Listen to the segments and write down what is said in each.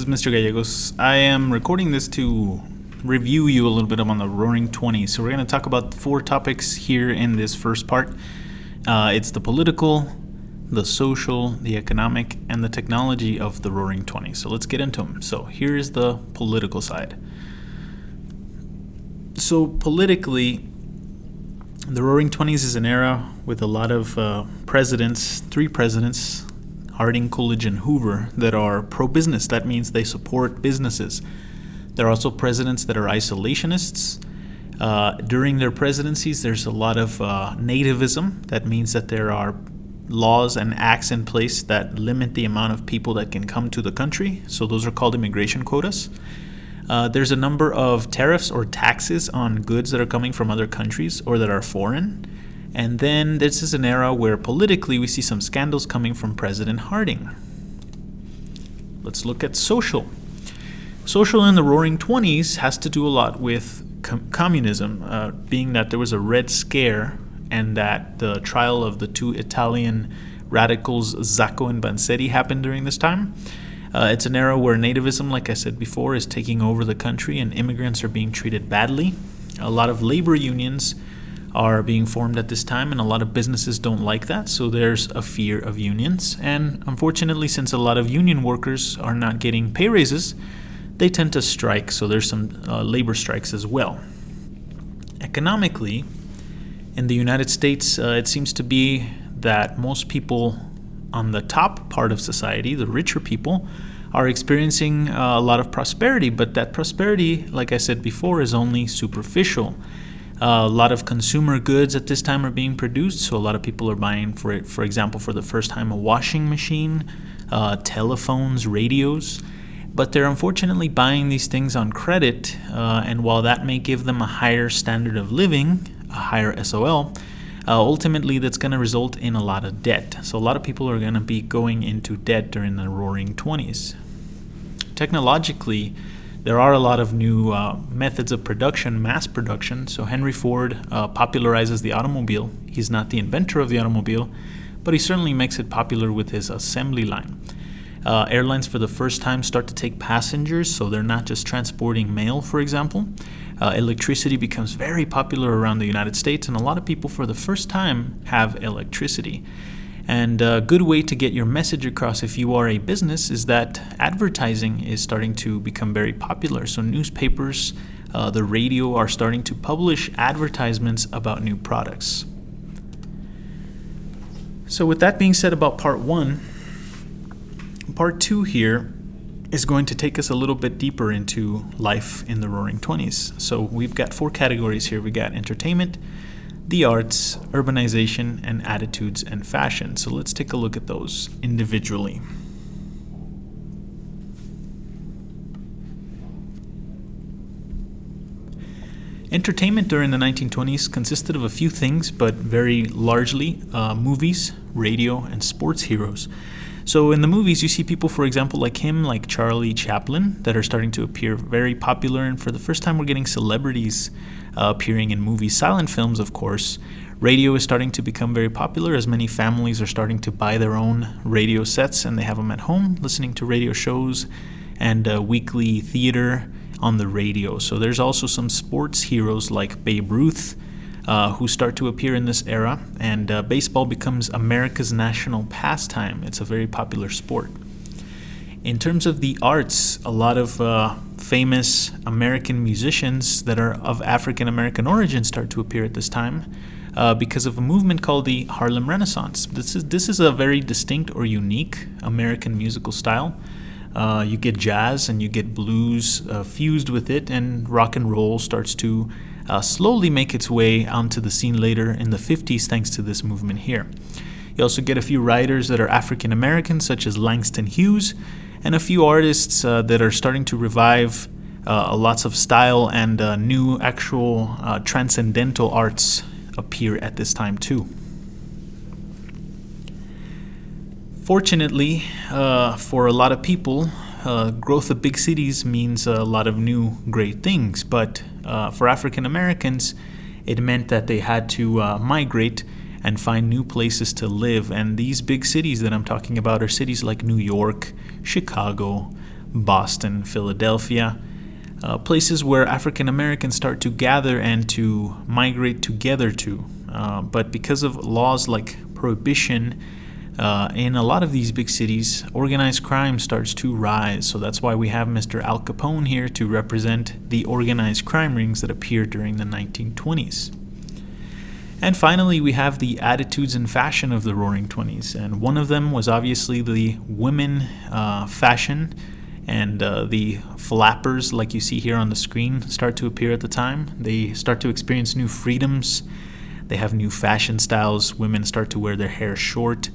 is Mr. Gallegos. I am recording this to review you a little bit on the Roaring Twenties. So we're going to talk about 4 topics here in this first part. It's the political, the social, the economic, and the technology of the Roaring Twenties. So let's get into them. So here is the political side. So politically, the Roaring Twenties is an era with a lot of presidents, 3 presidents, Harding, Coolidge, and Hoover, that are pro-business. That means they support businesses. There are also presidents that are isolationists. During their presidencies, there's a lot of nativism. That means that there are laws and acts in place that limit the amount of people that can come to the country. So those are called immigration quotas. There's a number of tariffs or taxes on goods that are coming from other countries or that are foreign. And then this is an era where politically we see some scandals coming from President Harding. Let's look at social. Social in the Roaring Twenties has to do a lot with communism, being that there was a Red Scare and that the trial of the 2 Italian radicals, Zacco and Vanzetti, happened during this time. It's an era where nativism, like I said before, is taking over the country and immigrants are being treated badly. A lot of labor unions are being formed at this time, and a lot of businesses don't like that, so there's a fear of unions. And unfortunately, since a lot of union workers are not getting pay raises, they tend to strike, so there's some labor strikes as well. Economically, in the United States, it seems to be that most people on the top part of society, the richer people, are experiencing a lot of prosperity, but that prosperity, like I said before, is only superficial. A lot of consumer goods at this time are being produced, so a lot of people are buying, for example, for the first time, a washing machine, telephones, radios. But they're unfortunately buying these things on credit, and while that may give them a higher standard of living, a higher SOL, ultimately that's going to result in a lot of debt. So a lot of people are going to be going into debt during the Roaring Twenties. Technologically, there are a lot of new methods of production, mass production. So Henry Ford popularizes the automobile. He's not the inventor of the automobile, but he certainly makes it popular with his assembly line. Airlines for the first time start to take passengers, so they're not just transporting mail, for example. Electricity becomes very popular around the United States, and a lot of people for the first time have electricity. And a good way to get your message across if you are a business is that advertising is starting to become very popular. So newspapers, the radio are starting to publish advertisements about new products. So with that being said about part 1, part 2 here is going to take us a little bit deeper into life in the Roaring Twenties. So we've got 4 categories here. We got entertainment, the arts, urbanization, and attitudes and fashion. So let's take a look at those individually. Entertainment during the 1920s consisted of a few things, but very largely movies, radio, and sports heroes. So in the movies, you see people, for example, like him, like Charlie Chaplin, that are starting to appear very popular. And for the first time, we're getting celebrities appearing in movies, silent films, of course. Radio is starting to become very popular as many families are starting to buy their own radio sets and they have them at home, listening to radio shows and weekly theater on the radio. So there's also some sports heroes like Babe Ruth, who start to appear in this era, and baseball becomes America's national pastime. It's a very popular sport. In terms of the arts, a lot of famous American musicians that are of African American origin start to appear at this time because of a movement called the Harlem Renaissance. This is a very distinct or unique American musical style. You get jazz and you get blues fused with it, and rock and roll starts to slowly make its way onto the scene later in the 50s thanks to this movement here. You also get a few writers that are African American, such as Langston Hughes, and a few artists that are starting to revive lots of style, and new actual transcendental arts appear at this time too. Fortunately, for a lot of people, growth of big cities means a lot of new great things, but for African Americans, it meant that they had to migrate and find new places to live. And these big cities that I'm talking about are cities like New York, Chicago, Boston, Philadelphia, places where African Americans start to gather and to migrate together to. But because of laws like prohibition, in a lot of these big cities, organized crime starts to rise. So that's why we have Mr. Al Capone here to represent the organized crime rings that appeared during the 1920s. And finally, we have the attitudes and fashion of the Roaring Twenties. And one of them was obviously the women fashion. And the flappers, like you see here on the screen, start to appear at the time. They start to experience new freedoms. They have new fashion styles. Women start to wear their hair short.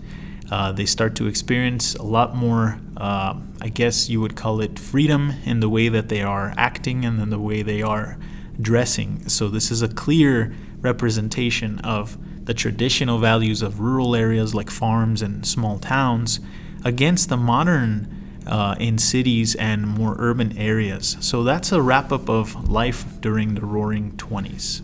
They start to experience a lot more, I guess you would call it freedom in the way that they are acting and in the way they are dressing. So this is a clear representation of the traditional values of rural areas like farms and small towns against the modern in cities and more urban areas. So that's a wrap-up of life during the Roaring Twenties.